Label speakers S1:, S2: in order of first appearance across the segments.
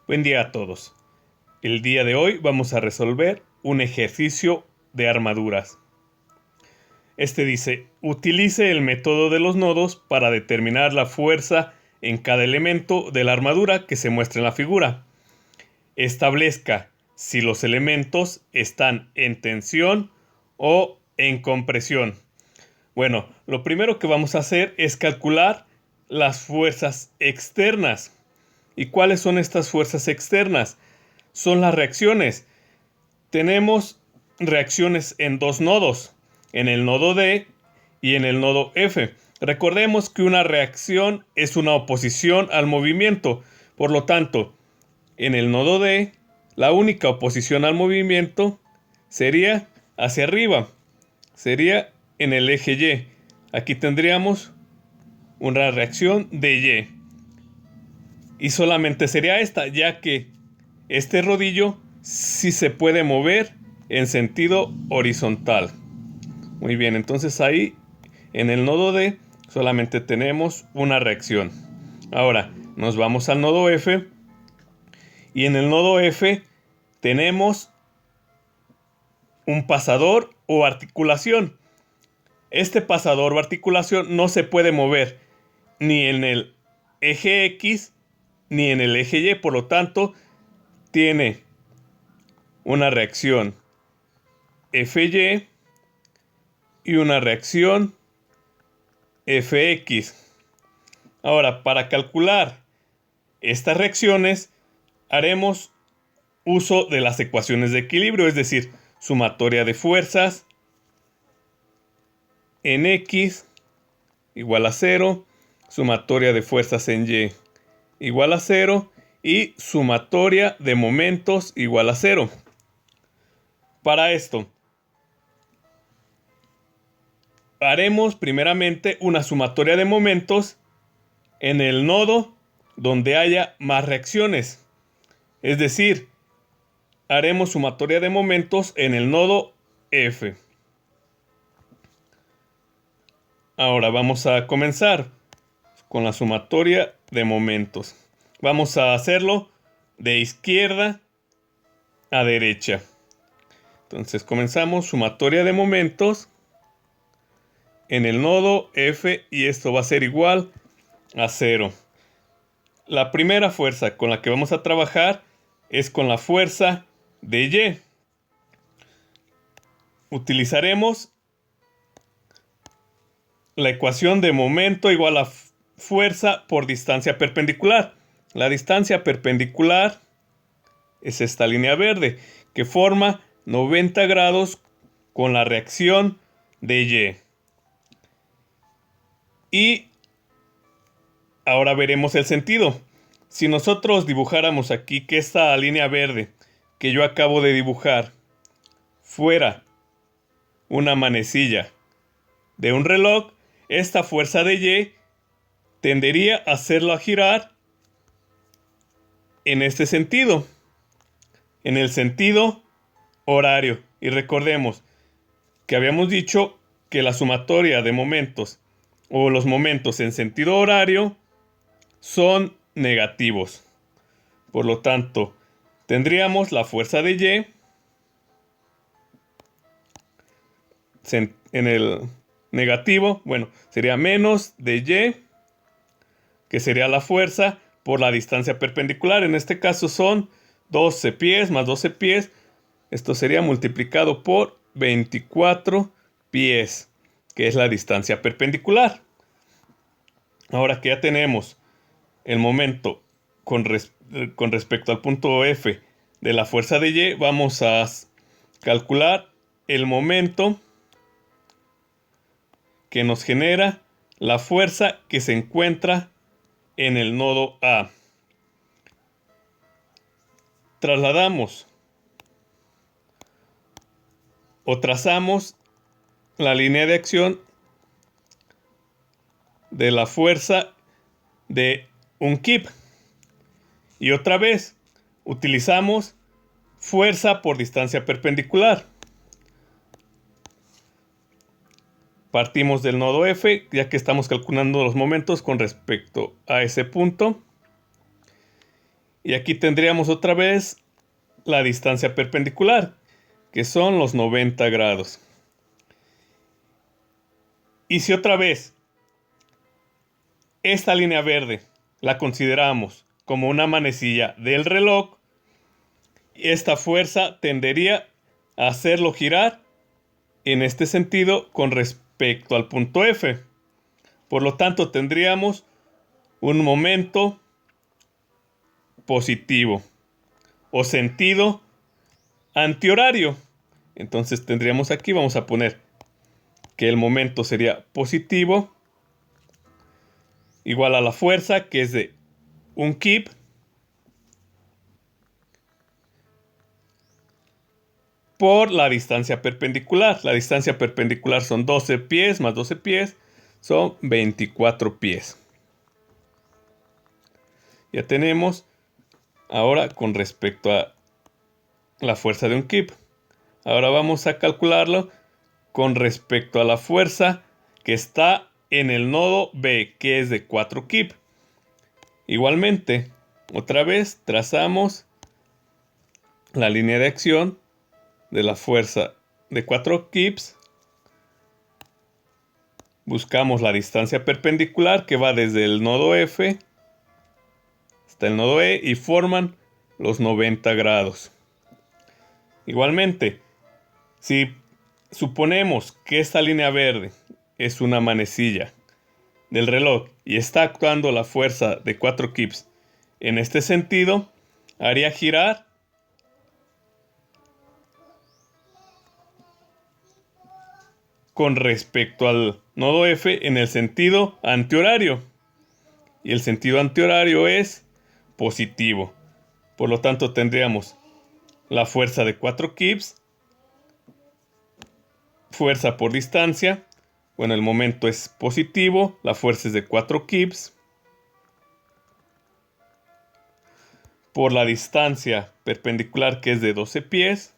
S1: Buen día a todos. El día de hoy vamos a resolver un ejercicio de armaduras. Este dice, utilice el método de los nodos para determinar la fuerza en cada elemento de la armadura que se muestra en la figura. Establezca si los elementos están en tensión o en compresión. Bueno, lo primero que vamos a hacer es calcular las fuerzas externas. ¿Y cuáles son estas fuerzas externas? Son las reacciones. Tenemos reacciones en dos nodos, en el nodo D y en el nodo F. Recordemos que una reacción es una oposición al movimiento. Por lo tanto, en el nodo D, la única oposición al movimiento sería hacia arriba. Sería en el eje Y. Aquí tendríamos una reacción de Y. Y solamente sería esta, ya que este rodillo sí se puede mover en sentido horizontal. Muy bien, entonces ahí en el nodo D solamente tenemos una reacción. Ahora nos vamos al nodo F. Y en el nodo F tenemos un pasador o articulación. Este pasador o articulación no se puede mover ni en el eje X ni en el eje Y, por lo tanto tiene una reacción FY y una reacción FX. Ahora, para calcular estas reacciones haremos uso de las ecuaciones de equilibrio, es decir, sumatoria de fuerzas en X igual a 0, sumatoria de fuerzas en Y igual a 0 y sumatoria de momentos igual a 0. Para esto, haremos primeramente una sumatoria de momentos en el nodo donde haya más reacciones. Es decir, haremos sumatoria de momentos en el nodo F. Ahora vamos a comenzar con la sumatoria de momentos. Vamos a hacerlo de izquierda a derecha. Entonces comenzamos sumatoria de momentos en el nodo F y esto va a ser igual a 0. La primera fuerza con la que vamos a trabajar es con la fuerza de Y. Utilizaremos la ecuación de momento igual a fuerza por distancia perpendicular. La distancia perpendicular es esta línea verde que forma 90 grados con la reacción de Y. Y ahora veremos el sentido. Si nosotros dibujáramos aquí que esta línea verde que yo acabo de dibujar fuera una manecilla de un reloj, esta fuerza de Y tendería a hacerlo a girar en este sentido, en el sentido horario. Y recordemos que habíamos dicho que la sumatoria de momentos o los momentos en sentido horario son negativos. Por lo tanto, tendríamos la fuerza de Y en el negativo, bueno, sería menos de Y, que sería la fuerza por la distancia perpendicular. En este caso son 12 pies más 12 pies. Esto sería multiplicado por 24 pies, que es la distancia perpendicular. Ahora que ya tenemos el momento con respecto al punto F de la fuerza de Y, vamos a calcular el momento que nos genera la fuerza que se encuentra en el nodo A. Trasladamos o trazamos la línea de acción de la fuerza de un kip. Y otra vez utilizamos fuerza por distancia perpendicular. Partimos del nodo F, ya que estamos calculando los momentos con respecto a ese punto. Y aquí tendríamos otra vez la distancia perpendicular, que son los 90 grados. Y si otra vez esta línea verde la consideramos como una manecilla del reloj, esta fuerza tendería a hacerlo girar en este sentido con respecto al punto F. Por lo tanto, tendríamos un momento positivo o sentido antihorario. Entonces tendríamos aquí, vamos a poner que el momento sería positivo igual a la fuerza, que es de un kip, por la distancia perpendicular. La distancia perpendicular son 12 pies más 12 pies, son 24 pies. Ya tenemos ahora con respecto a la fuerza de un kip. Ahora vamos a calcularlo con respecto a la fuerza que está en el nodo B, que es de 4 kip. Igualmente, otra vez trazamos la línea de acción de la fuerza de 4 kips. Buscamos la distancia perpendicular que va desde el nodo F hasta el nodo E y forman los 90 grados. Igualmente, si suponemos que esta línea verde es una manecilla del reloj y está actuando la fuerza de 4 kips en este sentido, haría girar con respecto al nodo F en el sentido antihorario. Y el sentido antihorario es positivo. Por lo tanto, tendríamos la fuerza de 4 kips, fuerza por distancia. Bueno, el momento es positivo, la fuerza es de 4 kips. Por la distancia perpendicular, que es de 12 pies.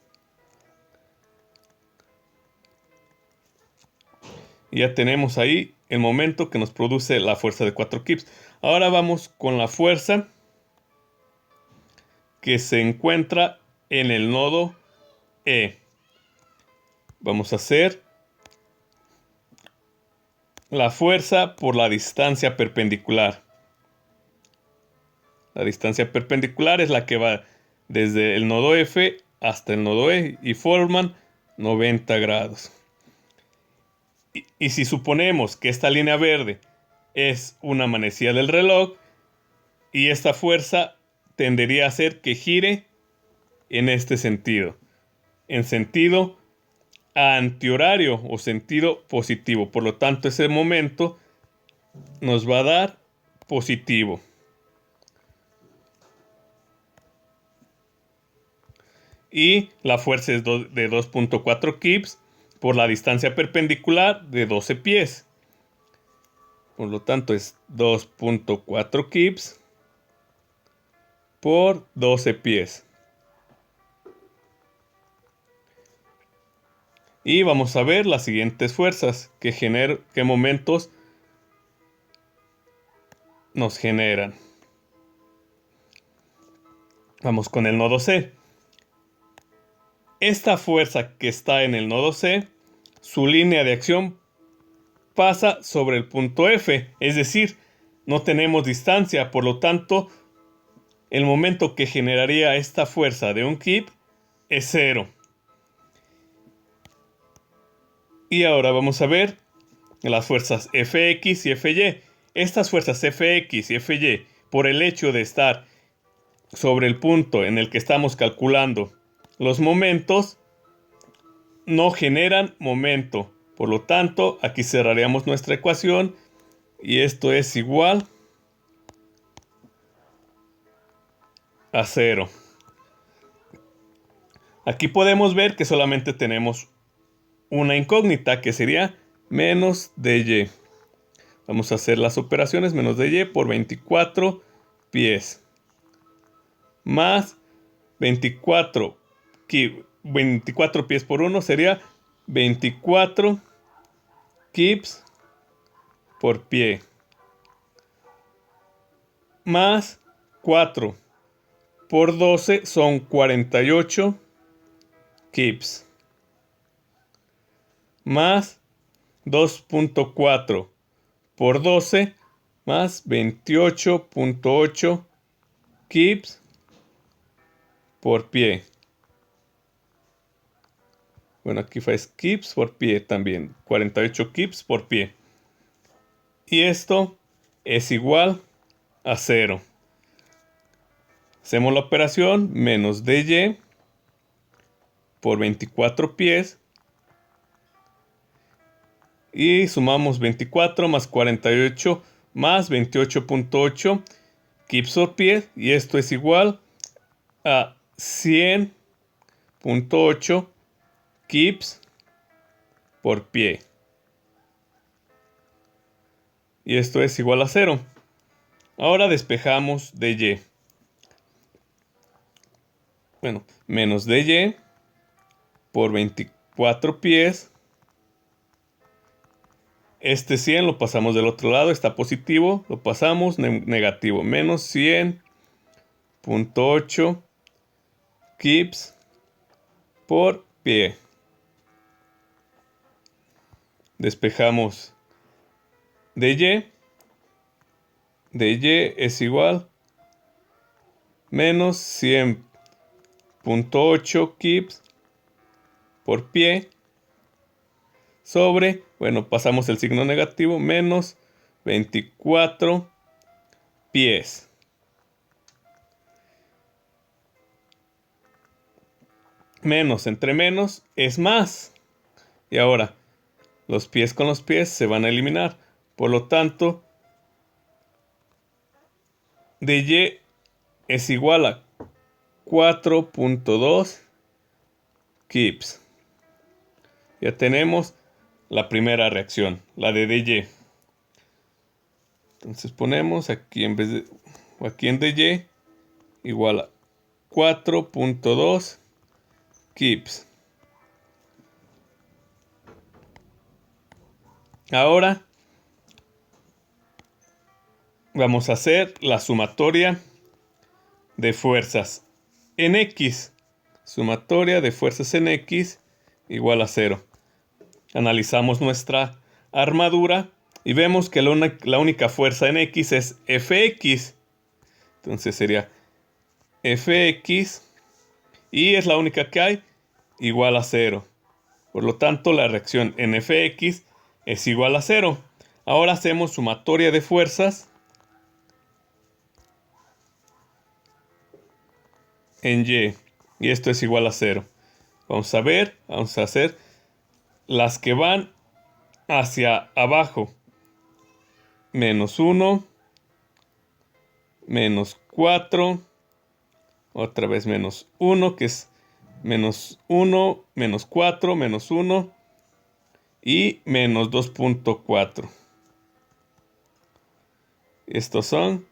S1: Y ya tenemos ahí el momento que nos produce la fuerza de 4 kips. Ahora vamos con la fuerza que se encuentra en el nodo E. Vamos a hacer la fuerza por la distancia perpendicular. La distancia perpendicular es la que va desde el nodo F hasta el nodo E y forman 90 grados. Y si suponemos que esta línea verde es una manecilla del reloj y esta fuerza tendería a hacer que gire en este sentido, en sentido antihorario o sentido positivo. Por lo tanto, ese momento nos va a dar positivo. Y la fuerza es de 2.4 kips por la distancia perpendicular de 12 pies. Por lo tanto, es 2.4 kips por 12 pies. Y vamos a ver las siguientes fuerzas qué momentos nos generan. Vamos con el nodo C. Esta fuerza que está en el nodo C, su línea de acción pasa sobre el punto F, es decir, no tenemos distancia, por lo tanto, el momento que generaría esta fuerza de un kip es 0. Y ahora vamos a ver las fuerzas Fx y Fy. Estas fuerzas Fx y Fy, por el hecho de estar sobre el punto en el que estamos calculando los momentos, no generan momento. Por lo tanto, aquí cerraríamos nuestra ecuación y esto es igual a 0. Aquí podemos ver que solamente tenemos una incógnita, que sería menos dy. Vamos a hacer las operaciones. Menos dy por 24 pies más 24 pies por 1 sería 24 kips por pie más 4 por 12 son 48 kips. Más 2.4 por 12 más 28.8 kips por pie. Bueno, aquí fue kips por pie también. 48 kips por pie. Y esto es igual a 0. Hacemos la operación menos dy por 24 pies. Y sumamos 24 más 48 más 28.8 kips por pie. Y esto es igual a 100.8 kips por pie. Y esto es igual a 0. Ahora despejamos dy. Bueno, menos dy por 24 pies. Este 100 lo pasamos del otro lado, está positivo, lo pasamos negativo. Menos 100.8 kips por pie. Despejamos dy. dy es igual menos 100.8 kips por pie sobre, bueno, pasamos el signo negativo, menos 24 pies. Menos entre menos es más. Y ahora, los pies con los pies se van a eliminar. Por lo tanto, dy es igual a 4.2 kips. Ya tenemos la primera reacción, la de dy. Entonces ponemos aquí en vez de aquí en dy igual a 4.2 kips. Ahora vamos a hacer la sumatoria de fuerzas en x. Sumatoria de fuerzas en x igual a 0. Analizamos nuestra armadura y vemos que la única fuerza en x es Fx. Entonces sería Fx y es la única que hay, igual a 0. Por lo tanto, la reacción en Fx es igual a 0. Ahora hacemos sumatoria de fuerzas en y. Y esto es igual a 0. Vamos a hacer las que van hacia abajo. Menos 1, menos 4, otra vez menos 1, que es menos 1, menos 4, menos 1 y menos 2.4. Estos son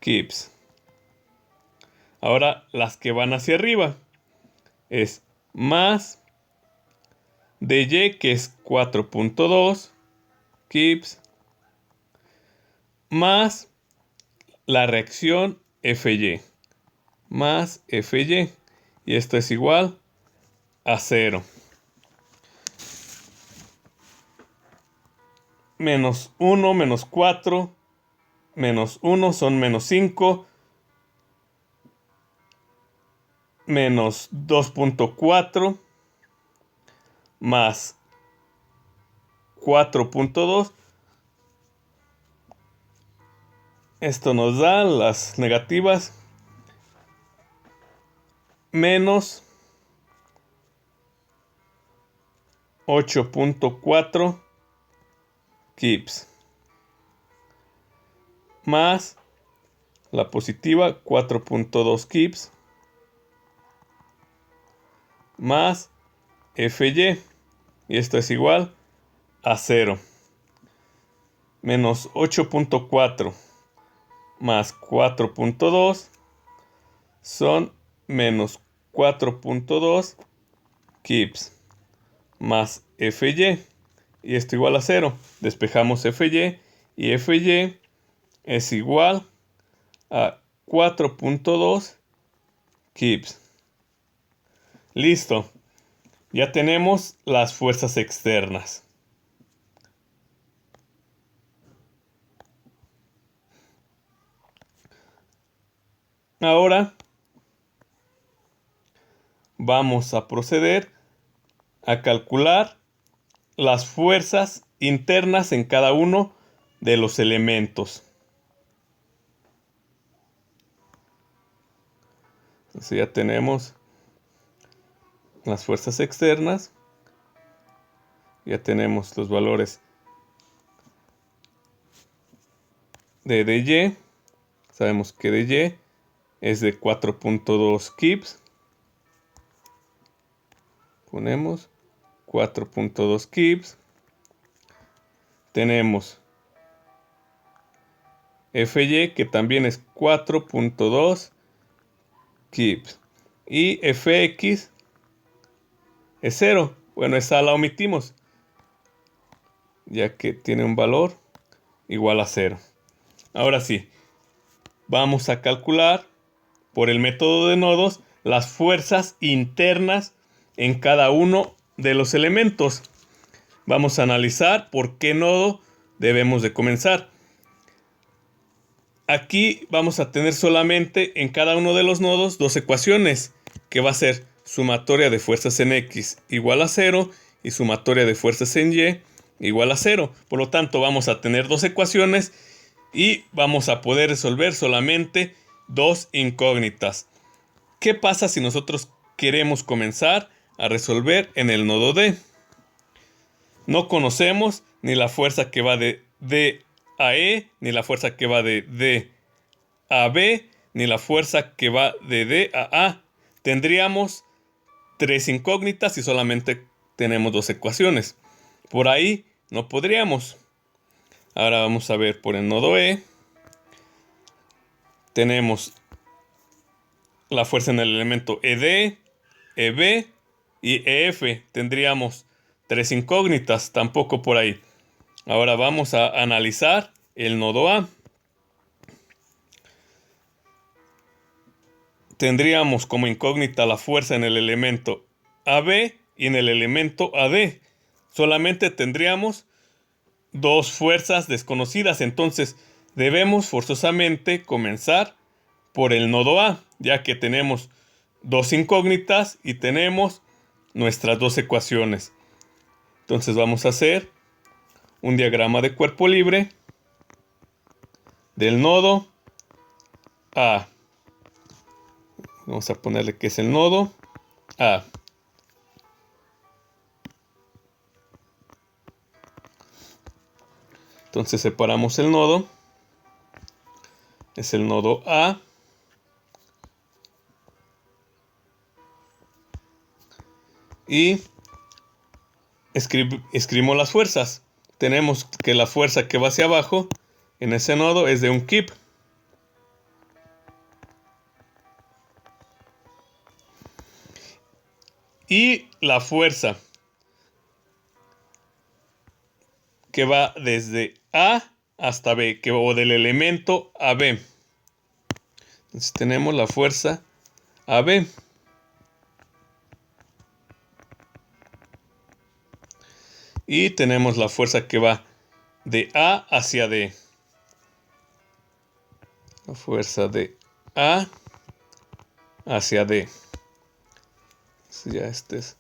S1: kips. Ahora las que van hacia arriba es más dy, que es 4.2 kips, más la reacción Fy, más Fy, y esto es igual a 0. Menos 1, menos 4, menos 1 son menos 5, menos 2.4, más 4.2. Esto nos da las negativas. Menos 8.4 kips. Más la positiva 4.2 kips. Más Fy. Y esto es igual a 0. Menos 8.4 más 4.2 son menos 4.2 kips más Fy. Y esto igual a 0. Despejamos Fy y Fy es igual a 4.2 Kips. Listo. Ya tenemos las fuerzas externas. Ahora vamos a proceder a calcular las fuerzas internas en cada uno de los elementos. Entonces ya tenemos las fuerzas externas. Ya tenemos los valores de dy. Sabemos que dy es de 4.2 kips. Ponemos 4.2 kips. Tenemos Fy, que también es 4.2 kips. Y Fx es 0. Bueno, esa la omitimos, ya que tiene un valor igual a 0. Ahora sí, vamos a calcular por el método de nodos las fuerzas internas en cada uno de los elementos. Vamos a analizar por qué nodo debemos de comenzar. Aquí vamos a tener solamente en cada uno de los nodos dos ecuaciones, que va a ser sumatoria de fuerzas en X igual a 0 y sumatoria de fuerzas en Y igual a 0. Por lo tanto, vamos a tener dos ecuaciones y vamos a poder resolver solamente dos incógnitas. ¿Qué pasa si nosotros queremos comenzar a resolver en el nodo D? No conocemos ni la fuerza que va de D a E, ni la fuerza que va de D a B, ni la fuerza que va de D a A. Tendríamos tres incógnitas y solamente tenemos dos ecuaciones. Por ahí no podríamos. Ahora vamos a ver por el nodo E. Tenemos la fuerza en el elemento ED, EB y EF. Tendríamos tres incógnitas, tampoco por ahí. Ahora vamos a analizar el nodo A. Tendríamos como incógnita la fuerza en el elemento AB y en el elemento AD. Solamente tendríamos dos fuerzas desconocidas, entonces debemos forzosamente comenzar por el nodo A, ya que tenemos dos incógnitas y tenemos nuestras dos ecuaciones. Entonces vamos a hacer un diagrama de cuerpo libre del nodo A. Vamos a ponerle que es el nodo A. Entonces separamos el nodo. Es el nodo A. Y escribimos las fuerzas. Tenemos que la fuerza que va hacia abajo en ese nodo es de un kip. Y la fuerza que va desde A hasta B, o del elemento AB. Entonces tenemos la fuerza AB. Y tenemos la fuerza que va de A hacia D. La fuerza de A hacia D. Entonces ya este es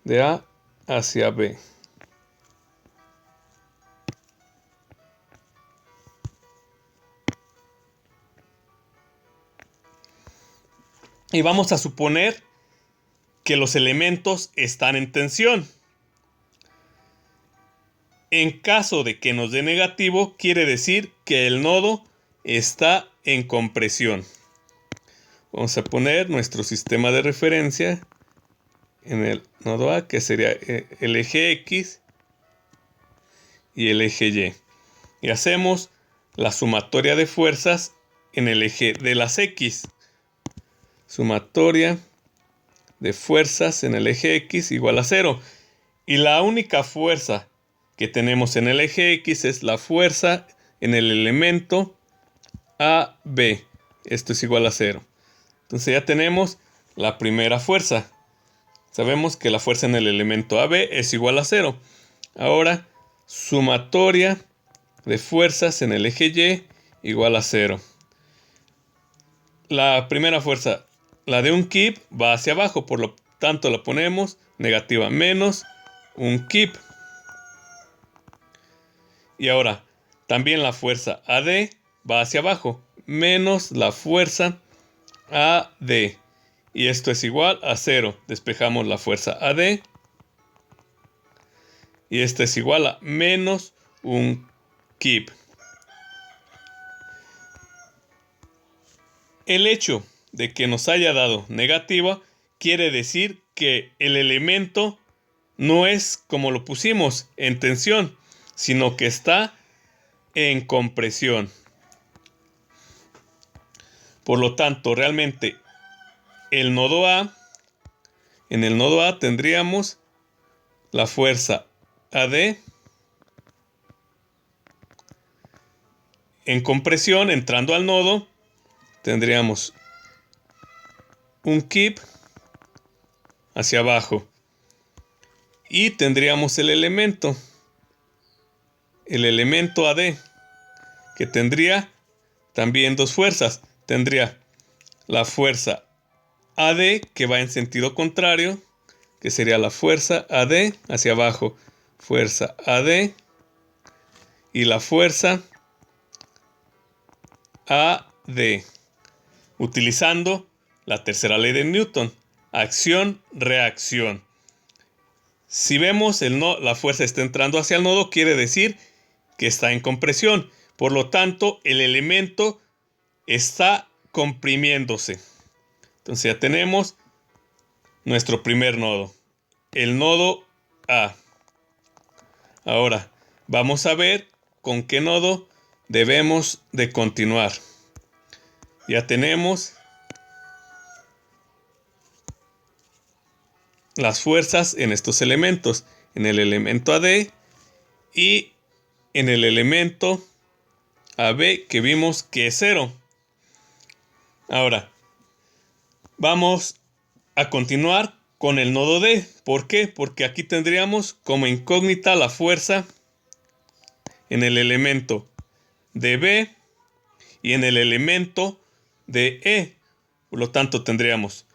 S1: de A hacia B. Y vamos a suponer que los elementos están en tensión. En caso de que nos dé negativo, quiere decir que el nodo está en compresión. Vamos a poner nuestro sistema de referencia en el nodo A, que sería el eje X y el eje Y. Y hacemos la sumatoria de fuerzas en el eje de las X. Sumatoria de fuerzas en el eje X igual a 0. Y la única fuerza que tenemos en el eje X es la fuerza en el elemento AB. Esto es igual a 0. Entonces ya tenemos la primera fuerza. Sabemos que la fuerza en el elemento AB es igual a 0. Ahora, sumatoria de fuerzas en el eje Y igual a 0. La primera fuerza, la de un kip, va hacia abajo, por lo tanto la ponemos negativa, menos un kip. Y ahora, también la fuerza AD va hacia abajo, menos la fuerza AD. Y esto es igual a 0. Despejamos la fuerza AD. Y esto es igual a menos un kip. El hecho de que nos haya dado negativa quiere decir que el elemento no es como lo pusimos en tensión, sino que está en compresión. Por lo tanto, realmente el nodo A, en el nodo A tendríamos la fuerza AD en compresión. Entrando al nodo tendríamos un kip hacia abajo y tendríamos el elemento AD, que tendría también dos fuerzas. Tendría la fuerza AD que va en sentido contrario, que sería la fuerza AD hacia abajo, fuerza AD, y la fuerza AD, utilizando la tercera ley de Newton, acción-reacción. Si vemos la fuerza está entrando hacia el nodo, quiere decir que está en compresión. Por lo tanto, el elemento está comprimiéndose. Entonces ya tenemos nuestro primer nodo, el nodo A. Ahora, vamos a ver con qué nodo debemos de continuar. Ya tenemos las fuerzas en estos elementos, en el elemento AD y en el elemento AB, que vimos que es 0. Ahora, vamos a continuar con el nodo D. ¿Por qué? Porque aquí tendríamos como incógnita la fuerza en el elemento de B y en el elemento de E. Por lo tanto, tendríamos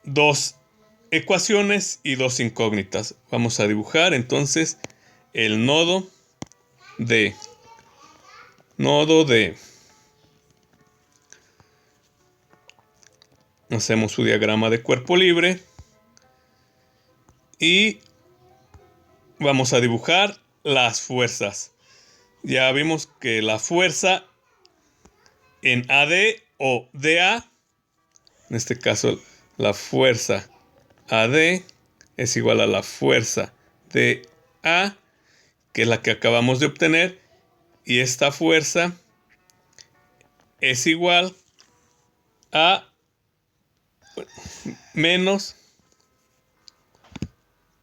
S1: dos ecuaciones y dos incógnitas. Vamos a dibujar entonces el nodo D. Nodo D. Hacemos su diagrama de cuerpo libre y vamos a dibujar las fuerzas. Ya vimos que la fuerza en AD o DA, en este caso la fuerza AD es igual a la fuerza DA, que es la que acabamos de obtener, y esta fuerza es igual a menos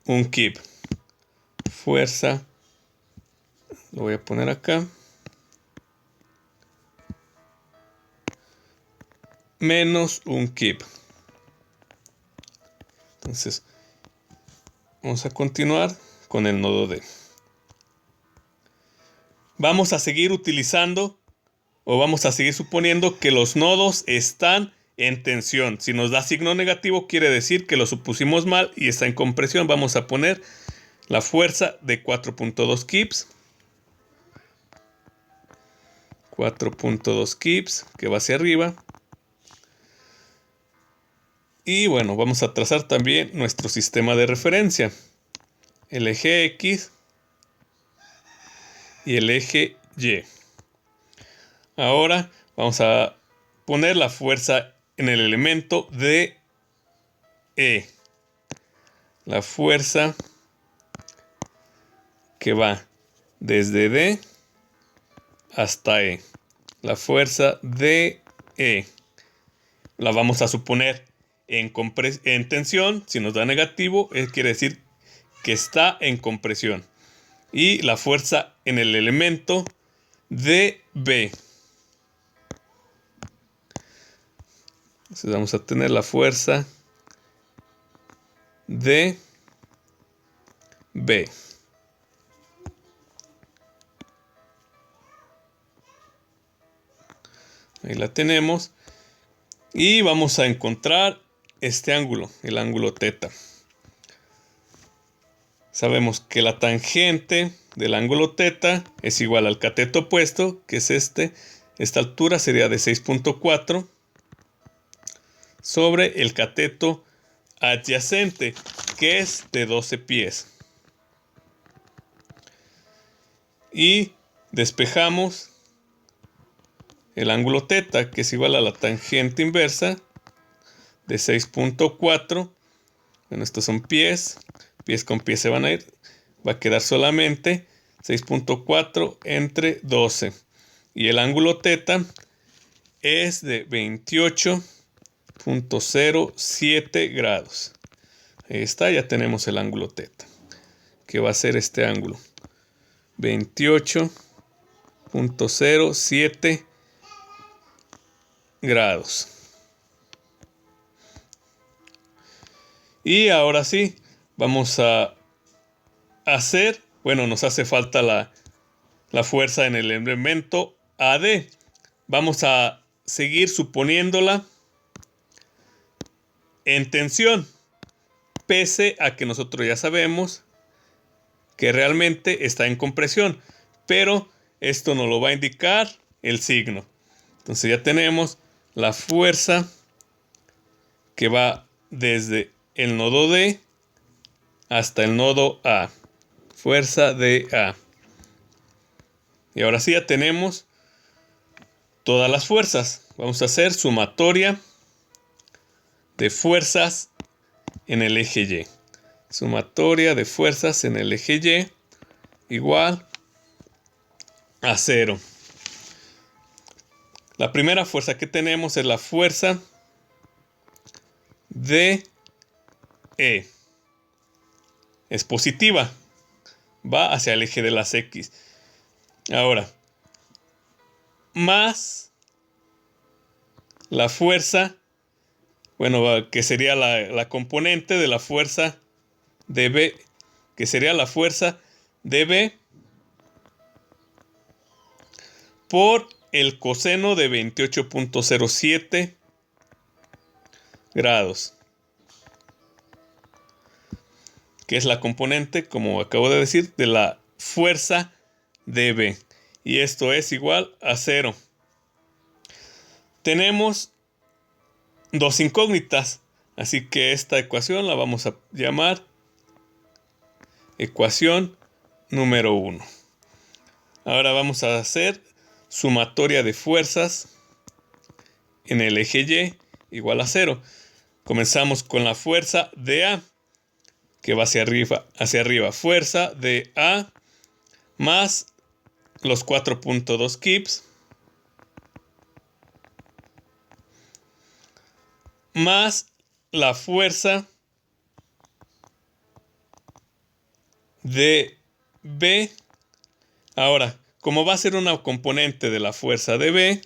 S1: un kip. Fuerza, lo voy a poner acá, menos un kip. Entonces, vamos a continuar con el nodo D. Vamos a seguir utilizando o vamos a seguir suponiendo que los nodos están en tensión. Si nos da signo negativo, quiere decir que lo supusimos mal y está en compresión. Vamos a poner la fuerza de 4.2 kips. 4.2 kips que va hacia arriba. Y bueno, vamos a trazar también nuestro sistema de referencia. El eje X y el eje Y. Ahora vamos a poner la fuerza en el elemento de E. La fuerza que va desde D hasta E. La fuerza de E. La vamos a suponer en tensión. Si nos da negativo, quiere decir que está en compresión. Y la fuerza en el elemento de B. Entonces vamos a tener la fuerza de B. Ahí la tenemos. Y vamos a encontrar este ángulo, el ángulo θ. Sabemos que la tangente del ángulo θ es igual al cateto opuesto, que es este. Esta altura sería de 6.4 sobre el cateto adyacente, que es de 12 pies. Y despejamos el ángulo θ, que es igual a la tangente inversa de 6.4. Bueno, estos son pies. Pies con pies se van a ir. Va a quedar solamente 6.4 entre 12. Y el ángulo θ es de 28.07 grados. Ahí está, ya tenemos el ángulo θ, que va a ser este ángulo. 28.07 grados. Y ahora sí, vamos a hacer, bueno, nos hace falta la fuerza en el elemento AD. Vamos a seguir suponiéndola en tensión, pese a que nosotros ya sabemos que realmente está en compresión, pero esto nos lo va a indicar el signo. Entonces ya tenemos la fuerza que va desde el nodo D hasta el nodo A. Fuerza de A. Y ahora sí ya tenemos todas las fuerzas. Vamos a hacer sumatoria de fuerzas en el eje Y. Sumatoria de fuerzas en el eje Y igual a 0. La primera fuerza que tenemos es la fuerza de E. Es positiva. Va hacia el eje de las X. Ahora, más la fuerza, bueno, que sería la componente de la fuerza de B, que sería la fuerza de B por el coseno de 28.07 grados, que es la componente, como acabo de decir, de la fuerza de B. Y esto es igual a 0. Tenemos dos incógnitas, así que esta ecuación la vamos a llamar ecuación número 1. Ahora vamos a hacer sumatoria de fuerzas en el eje Y igual a 0. Comenzamos con la fuerza de A, que va hacia arriba. Fuerza de A más los 4.2 kips más la fuerza de B. Ahora, como va a ser una componente de la fuerza de B,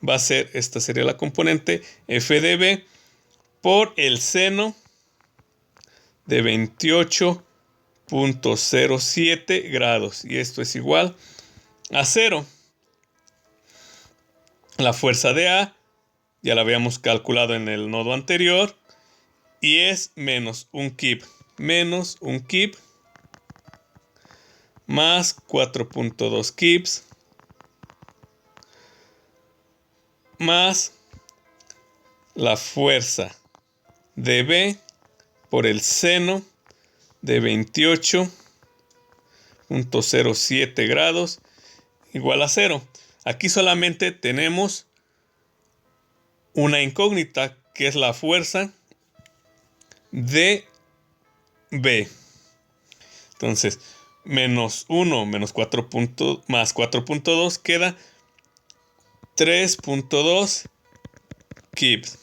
S1: va a ser, esta sería la componente F de B por el seno de 28.07 grados. Y esto es igual a 0. La fuerza de A ya la habíamos calculado en el nodo anterior y es menos un kip. Menos un kip más 4.2 kips más la fuerza de B por el seno de 28.07 grados igual a 0. Aquí solamente tenemos una incógnita, que es la fuerza de B. Entonces, menos 1 menos 4 más 4.2 queda 3.2 kips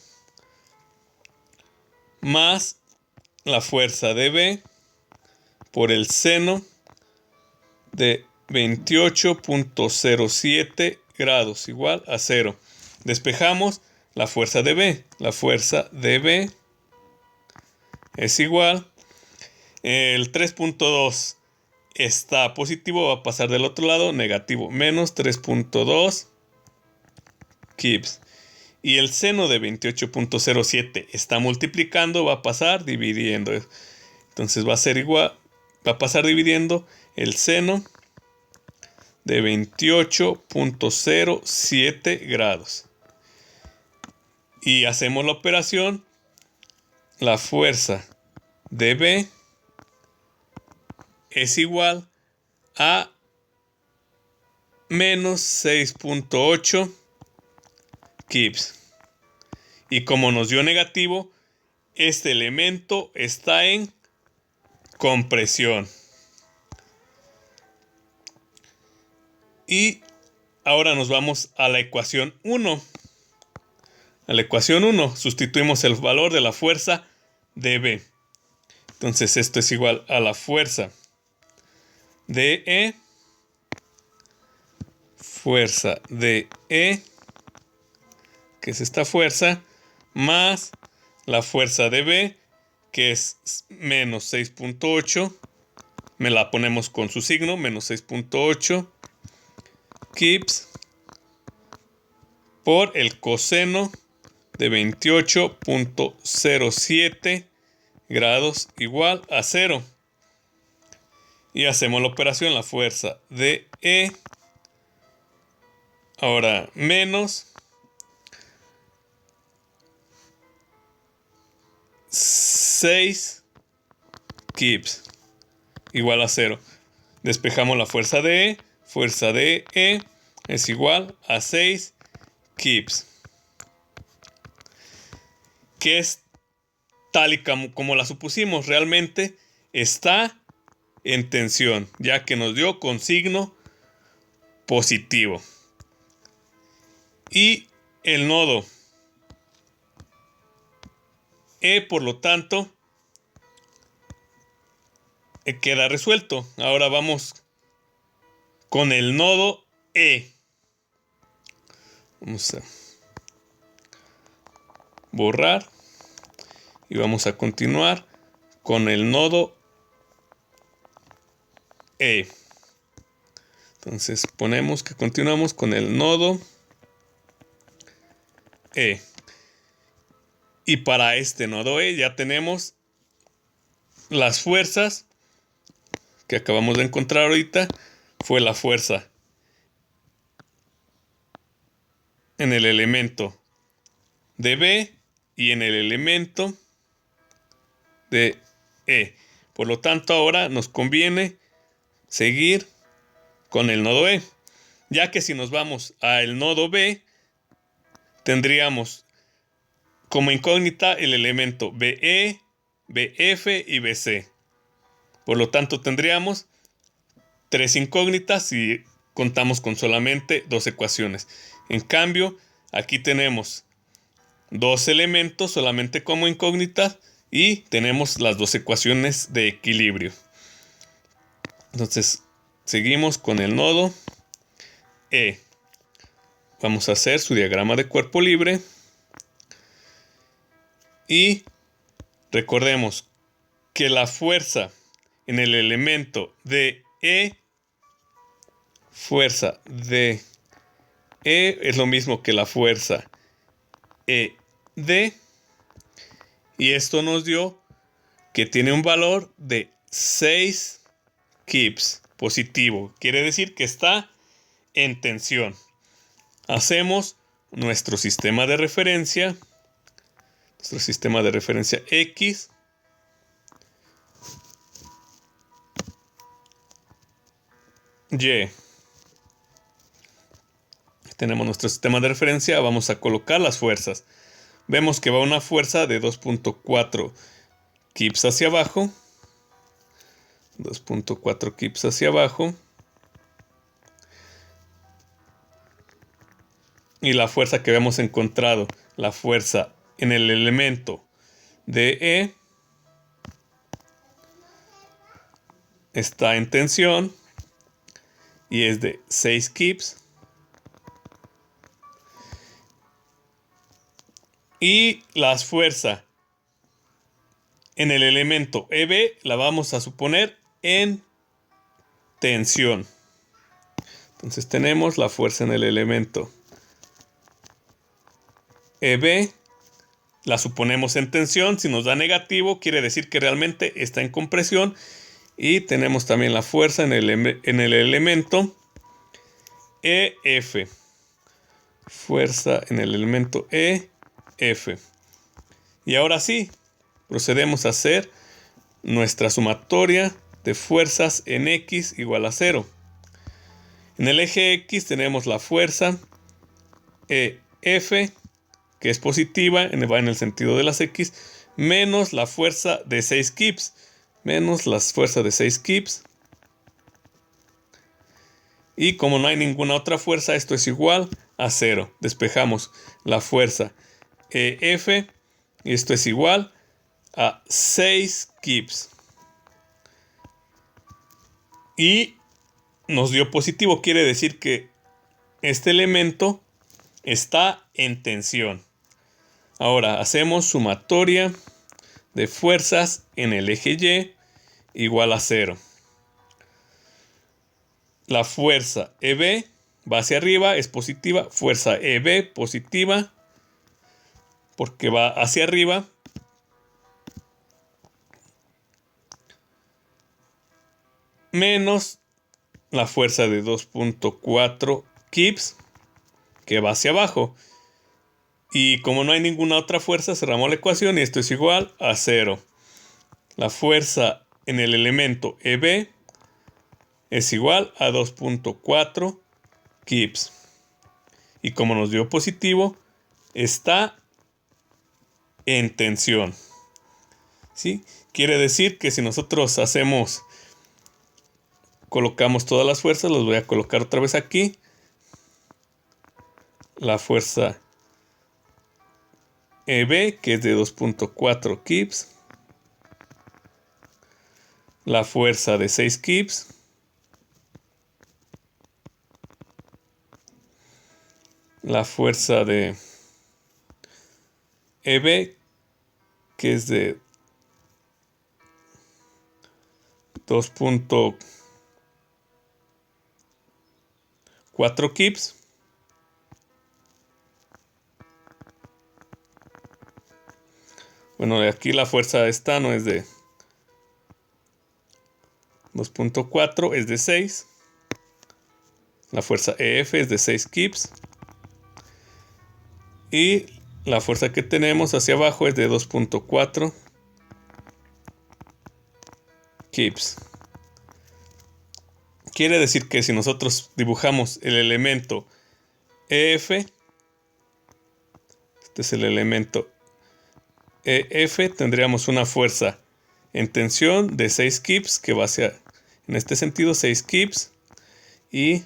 S1: más la fuerza de B por el seno de 28.07 grados igual a 0. Despejamos la fuerza de B. La fuerza de B es igual. El 3.2 está positivo, va a pasar del otro lado, negativo, menos 3.2 kips. Y el seno de 28.07 está multiplicando, va a pasar dividiendo. Entonces va a ser igual, va a pasar dividiendo el seno de 28.07 grados. Y hacemos la operación. La fuerza de B es igual a menos 6.8 kips. Y como nos dio negativo, este elemento está en compresión. Y ahora nos vamos a la ecuación 1. A la ecuación 1 sustituimos el valor de la fuerza de B. Entonces esto es igual a la fuerza de E. Fuerza de E, que es esta fuerza, más la fuerza de B, que es menos 6.8. Me la ponemos con su signo, menos 6.8 kips por el coseno de 28.07 grados igual a 0. Y hacemos la operación, la fuerza de E. Ahora menos 6 kips igual a 0. Despejamos la fuerza de E. Fuerza de E es igual a 6 kips. Que es tal y como la supusimos. Realmente está en tensión, ya que nos dio con signo positivo. Y el nodo E, por lo tanto, queda resuelto. Ahora vamos con el nodo E. Vamos a borrar y vamos a continuar con el nodo E. Entonces ponemos que continuamos con el nodo E. Y para este nodo E ya tenemos las fuerzas que acabamos de encontrar ahorita. Fue la fuerza en el elemento de B y en el elemento de E. Por lo tanto, ahora nos conviene seguir con el nodo E, ya que si nos vamos al nodo B, tendríamos como incógnita el elemento BE, BF y BC. Por lo tanto, tendríamos 3 incógnitas si contamos con solamente 2 ecuaciones. En cambio, aquí tenemos 2 elementos solamente como incógnitas y tenemos las 2 ecuaciones de equilibrio. Entonces, seguimos con el nodo E. Vamos a hacer su diagrama de cuerpo libre. Y recordemos que la fuerza en el elemento de E, fuerza de E es lo mismo que la fuerza ED. Y esto nos dio que tiene un valor de 6 kips positivo. Quiere decir que está en tensión. Hacemos nuestro sistema de referencia. Nuestro sistema de referencia X. Y. Tenemos nuestro sistema de referencia. Vamos a colocar las fuerzas. Vemos que va una fuerza de 2.4 kips hacia abajo. 2.4 kips hacia abajo. Y la fuerza que habíamos encontrado, la fuerza en el elemento de E, está en tensión y es de 6 kips. Y la fuerza en el elemento EB la vamos a suponer en tensión. Entonces tenemos la fuerza en el elemento EB, la suponemos en tensión. Si nos da negativo, quiere decir que realmente está en compresión. Y tenemos también la fuerza en el elemento EF. Fuerza en el elemento EF. Y ahora sí, procedemos a hacer nuestra sumatoria de fuerzas en X igual a 0. En el eje X tenemos la fuerza EF, que es positiva, va en el sentido de las X, menos la fuerza de 6 kips, menos la fuerza de 6 kips. Y como no hay ninguna otra fuerza, esto es igual a 0. Despejamos la fuerza EF y esto es igual a 6 kips. Y nos dio positivo, quiere decir que este elemento está en tensión. Ahora hacemos sumatoria de fuerzas en el eje Y igual a 0. La fuerza EB va hacia arriba, es positiva. Fuerza EB positiva porque va hacia arriba. Menos la fuerza de 2.4 kips que va hacia abajo. Y como no hay ninguna otra fuerza, cerramos la ecuación y esto es igual a 0. La fuerza en el elemento EB es igual a 2.4 kips. Y como nos dio positivo, está en tensión. ¿Sí? Quiere decir que si nosotros colocamos todas las fuerzas, los voy a colocar otra vez aquí. La fuerza EB, que es de 2.4 kips. La fuerza de 6 kips. La fuerza de EB, que es de 2.4 kips. Bueno, de aquí la fuerza esta no es de 2.4, es de 6. La fuerza EF es de 6 kips. Y la fuerza que tenemos hacia abajo es de 2.4 kips. Quiere decir que si nosotros dibujamos el elemento EF, este es el elemento EF, tendríamos una fuerza en tensión de 6 kips que va hacia, en este sentido, 6 kips y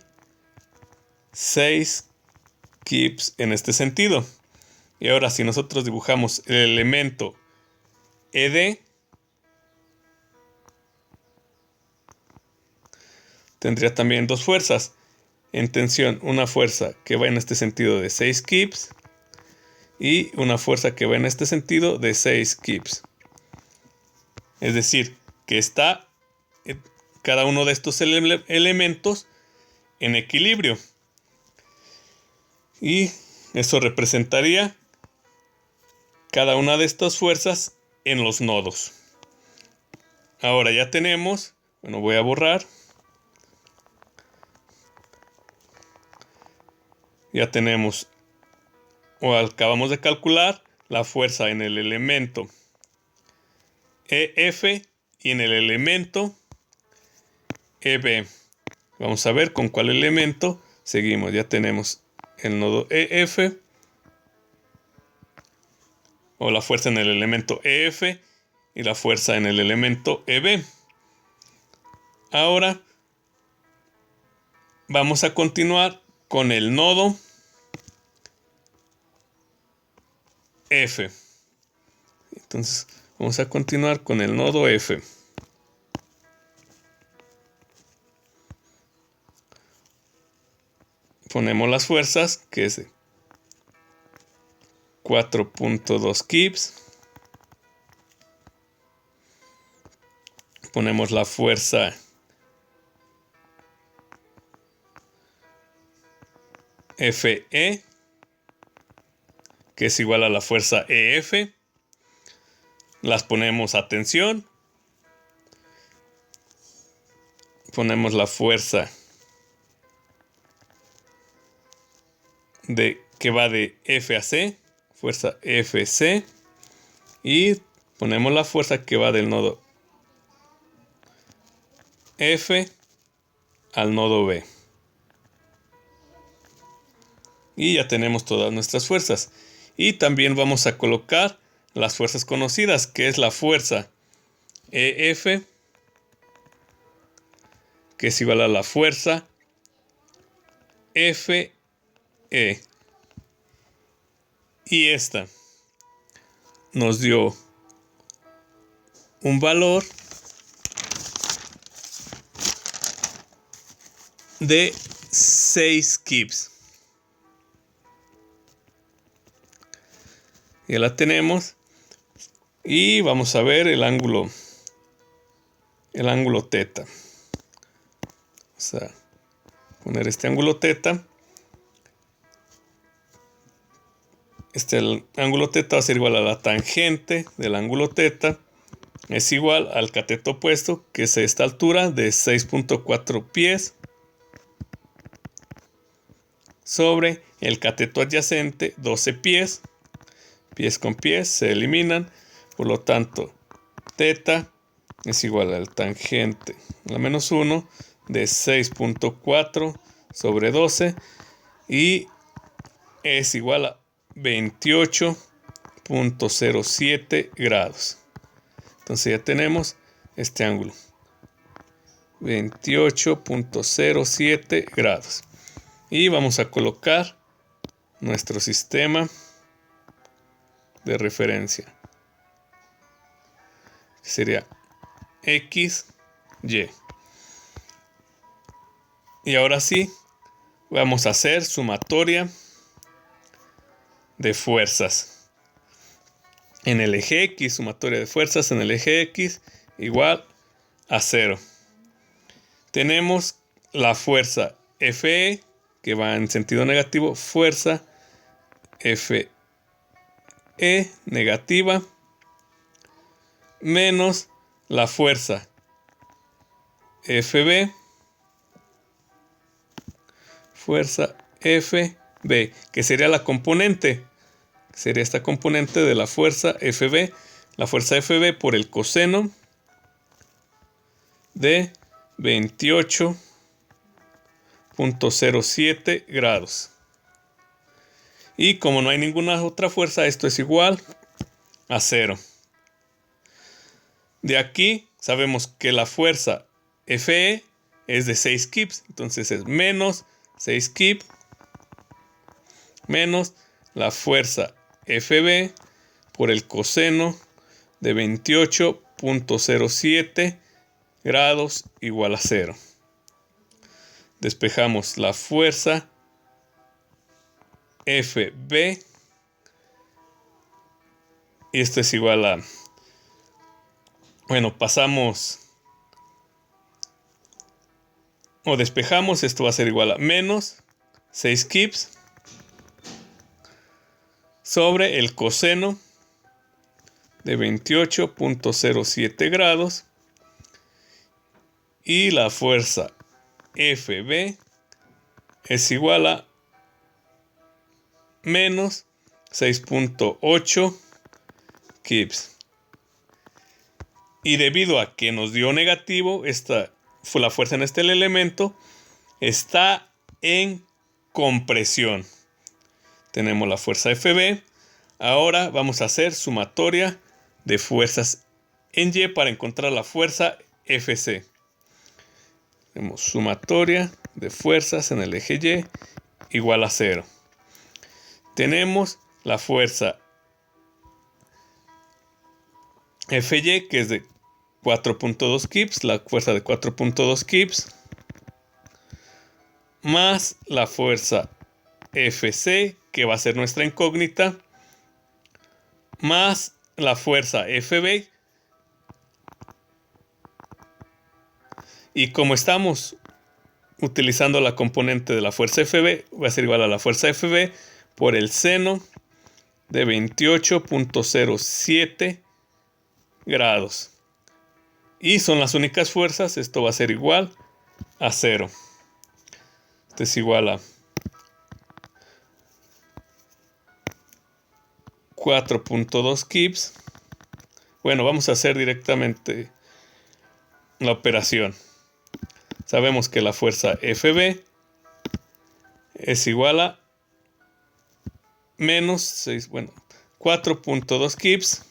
S1: 6 kips en este sentido. Y ahora si nosotros dibujamos el elemento ED, tendría también dos fuerzas en tensión, una fuerza que va en este sentido de 6 kips y una fuerza que va en este sentido de 6 kips. Es decir, que está cada uno de estos elementos en equilibrio. Y eso representaría cada una de estas fuerzas en los nodos. Ahora ya tenemos, bueno, voy a borrar. Ya tenemos, o acabamos de calcular, la fuerza en el elemento EF y en el elemento EB. Vamos a ver con cuál elemento seguimos. Ya tenemos el nodo EF, o la fuerza en el elemento EF y la fuerza en el elemento EB. Ahora vamos a continuar con el nodo F. Entonces vamos a continuar con el nodo F. Ponemos las fuerzas, que es 4.2 kips. Ponemos la fuerza Fe, que es igual a la fuerza EF. Las ponemos a tensión. Ponemos la fuerza que va de F a C, fuerza FC, y ponemos la fuerza que va del nodo F al nodo B. Y ya tenemos todas nuestras fuerzas. Y también vamos a colocar las fuerzas conocidas, que es la fuerza EF, que es igual a la fuerza FE. Y esta nos dio un valor de 6 kips. Ya la tenemos. Y vamos a ver el ángulo teta. Vamos a poner este ángulo teta. El ángulo teta va a ser igual a la tangente del ángulo teta. Es igual al cateto opuesto, que es esta altura de 6.4 pies, sobre el cateto adyacente 12 pies. Pies con pies se eliminan. Por lo tanto, teta es igual al tangente a la menos 1 de 6.4 sobre 12. Y es igual a 28.07 grados. Entonces ya tenemos este ángulo. 28.07 grados. Y vamos a colocar nuestro sistema de referencia. Sería X, Y. Y ahora sí, vamos a hacer sumatoria de fuerzas. En el eje X, sumatoria de fuerzas en el eje X igual a 0. Tenemos la fuerza Fe, que va en sentido negativo, fuerza Fe negativa, menos la fuerza FB, fuerza FB, que sería la componente, sería esta componente de la fuerza FB, la fuerza FB por el coseno de 28.07 grados. Y como no hay ninguna otra fuerza, esto es igual a 0. De aquí sabemos que la fuerza Fe es de 6 kips, entonces es menos 6 kips menos la fuerza FB por el coseno de 28.07 grados igual a 0. Despejamos la fuerza FB y esto es igual a, pasamos o despejamos, esto va a ser igual a menos 6 kips sobre el coseno de 28.07 grados y la fuerza FB es igual a menos 6.8 kips. Y debido a que nos dio negativo, esta fue la fuerza en este elemento, está en compresión. Tenemos la fuerza FB. Ahora vamos a hacer sumatoria de fuerzas en Y para encontrar la fuerza FC. Tenemos sumatoria de fuerzas en el eje Y igual a 0. Tenemos la fuerza FY, que es de 4.2 kips, la fuerza de 4.2 kips, más la fuerza FC, que va a ser nuestra incógnita, de 28.07 grados. más la fuerza FB. Y como estamos utilizando la componente de la fuerza FB, va a ser igual a la fuerza FB por el seno de 28.07 grados. Y son las únicas fuerzas. Esto va a ser igual a 0. Esto es igual a 4.2 kips. Bueno, vamos a hacer directamente la operación. Sabemos que la fuerza FB es igual a menos 4.2 kips.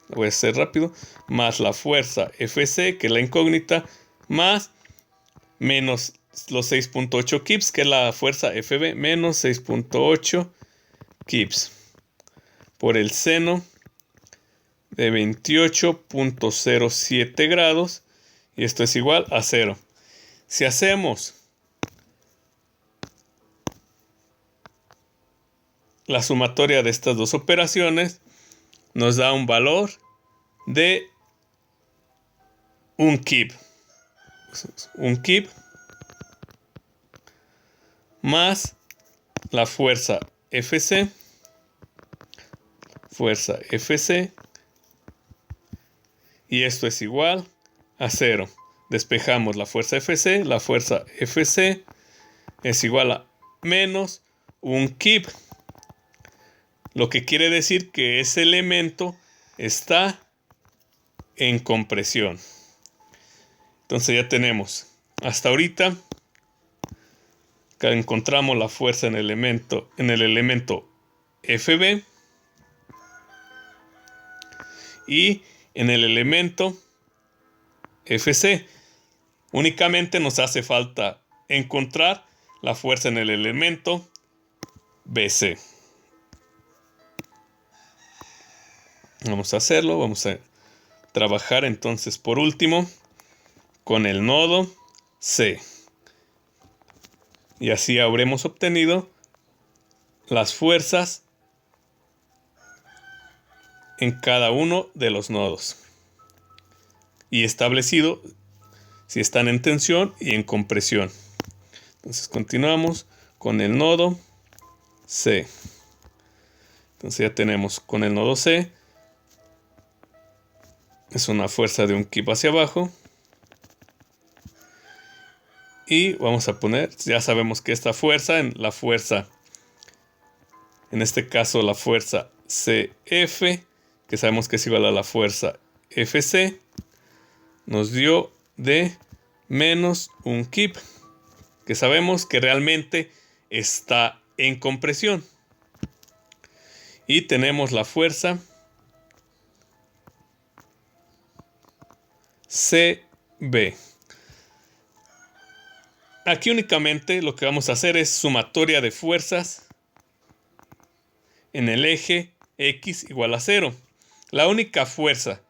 S1: Lo voy a hacer rápido. Más la fuerza FC, que es la incógnita, más menos los 6.8 kips, que es la fuerza FB, menos 6.8 kips por el seno de 28.07 grados, y esto es igual a 0. Si hacemos la sumatoria de estas dos operaciones, nos da un valor de 1 kip. 1 kip más la fuerza FC. Fuerza FC. Y esto es igual a 0. Despejamos la fuerza FC. La fuerza FC es igual a menos 1 kip. Lo que quiere decir que ese elemento está en compresión. Entonces ya tenemos hasta ahorita que encontramos la fuerza en el elemento FB y en el elemento FC. Únicamente nos hace falta encontrar la fuerza en el elemento BC. Vamos a hacerlo. Vamos a trabajar entonces por último con el nodo C. Y así habremos obtenido las fuerzas en cada uno de los nodos y establecido si están en tensión y en compresión. Entonces continuamos con el nodo C. Entonces ya tenemos con el nodo C, es una fuerza de 1 kip hacia abajo. Y vamos a poner, ya sabemos que esta fuerza, en este caso la fuerza CF, que sabemos que es igual a la fuerza FC, nos dio de menos 1 kip, que sabemos que realmente está en compresión. Y tenemos la fuerza CB. Aquí únicamente lo que vamos a hacer es sumatoria de fuerzas en el eje X igual a 0. La única fuerza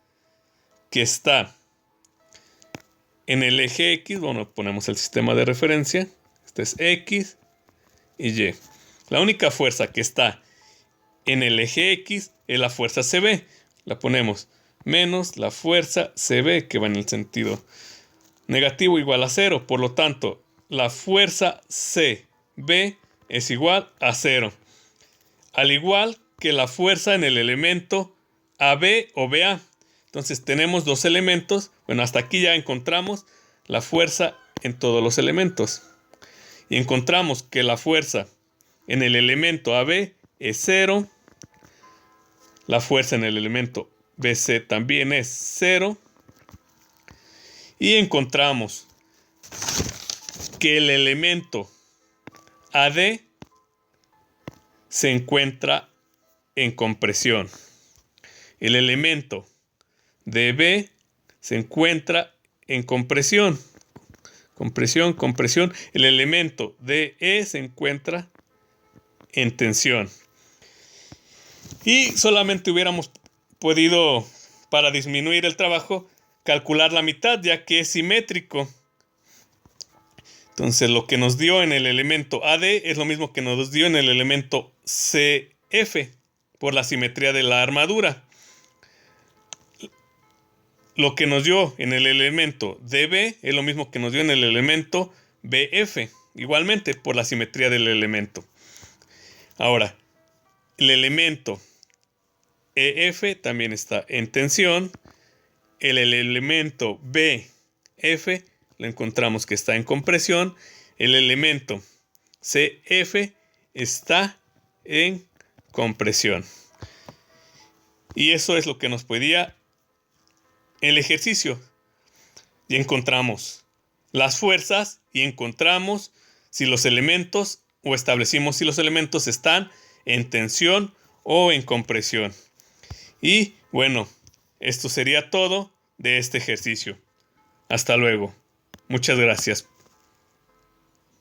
S1: que está en el eje X, bueno, ponemos el sistema de referencia. Este es X y Y. La única fuerza que está en el eje X es la fuerza CB. La ponemos menos la fuerza CB, que va en el sentido negativo igual a 0. Por lo tanto, la fuerza CB es igual a 0. Al igual que la fuerza en el elemento AB o BA. Entonces tenemos dos elementos. Bueno, hasta aquí ya encontramos la fuerza en todos los elementos. Y encontramos que la fuerza en el elemento AB es 0. La fuerza en el elemento BC también es 0. Y encontramos que el elemento AD se encuentra en compresión. El elemento DB se encuentra en compresión. Compresión, compresión. El elemento DE se encuentra en tensión. Y solamente hubiéramos podido, para disminuir el trabajo, calcular la mitad, ya que es simétrico. Entonces lo que nos dio en el elemento AD es lo mismo que nos dio en el elemento CF. por la simetría de la armadura. Lo que nos dio en el elemento DB es lo mismo que nos dio en el elemento BF, igualmente por la simetría del elemento. Ahora, el elemento EF también está en tensión. El elemento BF lo encontramos que está en compresión. El elemento CF está en compresión. Y eso es lo que nos pedía el ejercicio. Y encontramos las fuerzas y encontramos si los elementos, o establecimos si los elementos están en tensión o en compresión. Y bueno, esto sería todo de este ejercicio. Hasta luego. Muchas gracias.